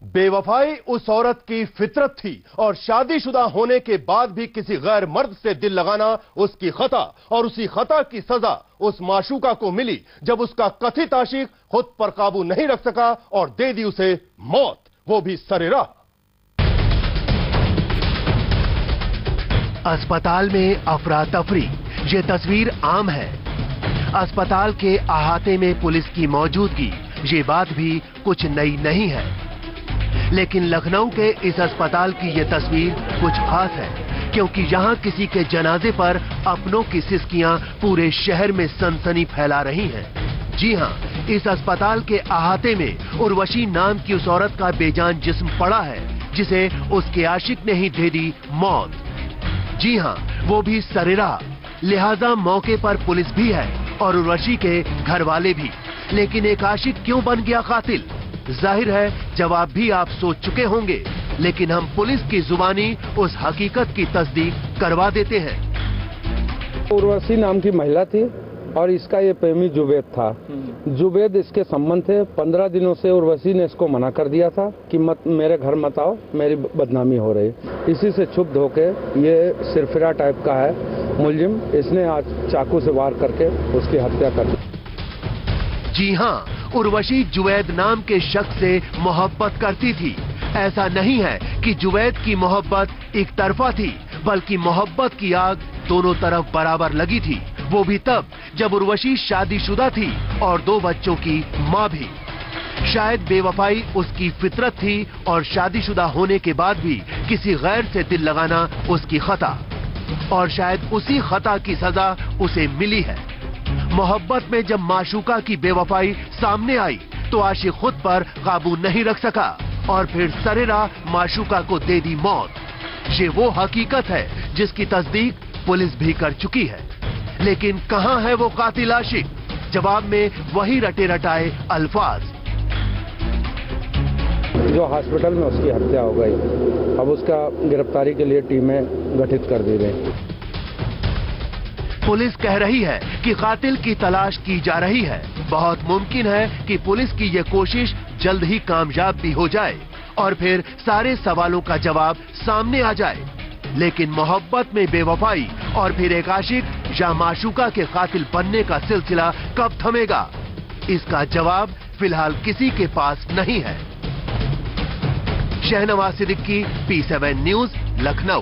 बेवफाई उस औरत की फितरत थी और शादीशुदा होने के बाद भी किसी गैर मर्द से दिल लगाना उसकी खता, और उसी खता की सजा उस माशूका को मिली जब उसका कथित आशिक खुद पर काबू नहीं रख सका और दे दी उसे मौत, वो भी सरेराह। अस्पताल में अफरा तफरी, ये तस्वीर आम है। अस्पताल के अहाते में पुलिस की मौजूदगी, ये बात भी कुछ नई नहीं है। लेकिन लखनऊ के इस अस्पताल की ये तस्वीर कुछ खास है, क्योंकि यहाँ किसी के जनाजे पर अपनों की सिसकियां पूरे शहर में सनसनी फैला रही हैं। जी हाँ, इस अस्पताल के अहाते में उर्वशी नाम की उस औरत का बेजान जिस्म पड़ा है, जिसे उसके आशिक ने ही दे दी मौत। जी हाँ, वो भी सरेराह। लिहाजा मौके पर पुलिस भी है और उर्वशी के घर वाले भी। लेकिन एक आशिक क्यों बन गया कातिल? जाहिर है जवाब भी आप सोच चुके होंगे, लेकिन हम पुलिस की जुबानी उस हकीकत की तस्दीक करवा देते हैं। उर्वशी नाम की महिला थी और इसका ये प्रेमी जुबैद था। जुबैद इसके संबंध थे। 15 दिनों से उर्वशी ने इसको मना कर दिया था कि मत मेरे घर मत आओ, मेरी बदनामी हो रही। इसी से क्षुब्ध होके, ये सिरफिरा टाइप का है मुलजिम, इसने आज चाकू से वार करके उसकी हत्या कर दी। जी हाँ, उर्वशी जुवैद नाम के शख्स से मोहब्बत करती थी। ऐसा नहीं है कि जुवैद की मोहब्बत एक तरफा थी, बल्कि मोहब्बत की आग दोनों तरफ बराबर लगी थी। वो भी तब जब उर्वशी शादीशुदा थी और 2 बच्चों की माँ भी। शायद बेवफाई उसकी फितरत थी और शादीशुदा होने के बाद भी किसी गैर से दिल लगाना उसकी खता, और शायद उसी खता की सजा उसे मिली है। मोहब्बत में जब माशूका की बेवफाई सामने आई तो आशिक खुद पर काबू नहीं रख सका और फिर सरेराह माशूका को दे दी मौत। ये वो हकीकत है जिसकी तस्दीक पुलिस भी कर चुकी है। लेकिन कहां है वो कातिल आशिक? जवाब में वही रटे रटाए अल्फाज। जो हॉस्पिटल में उसकी हत्या हो गई, अब उसका गिरफ्तारी के लिए टीमें गठित कर दी गई। पुलिस कह रही है कि कातिल की तलाश की जा रही है। बहुत मुमकिन है कि पुलिस की ये कोशिश जल्द ही कामयाब भी हो जाए और फिर सारे सवालों का जवाब सामने आ जाए। लेकिन मोहब्बत में बेवफाई और फिर एक आशिक या माशूका के कातिल बनने का सिलसिला कब थमेगा, इसका जवाब फिलहाल किसी के पास नहीं है। Shahnawaz Siddiqui, P7 news, Lucknow.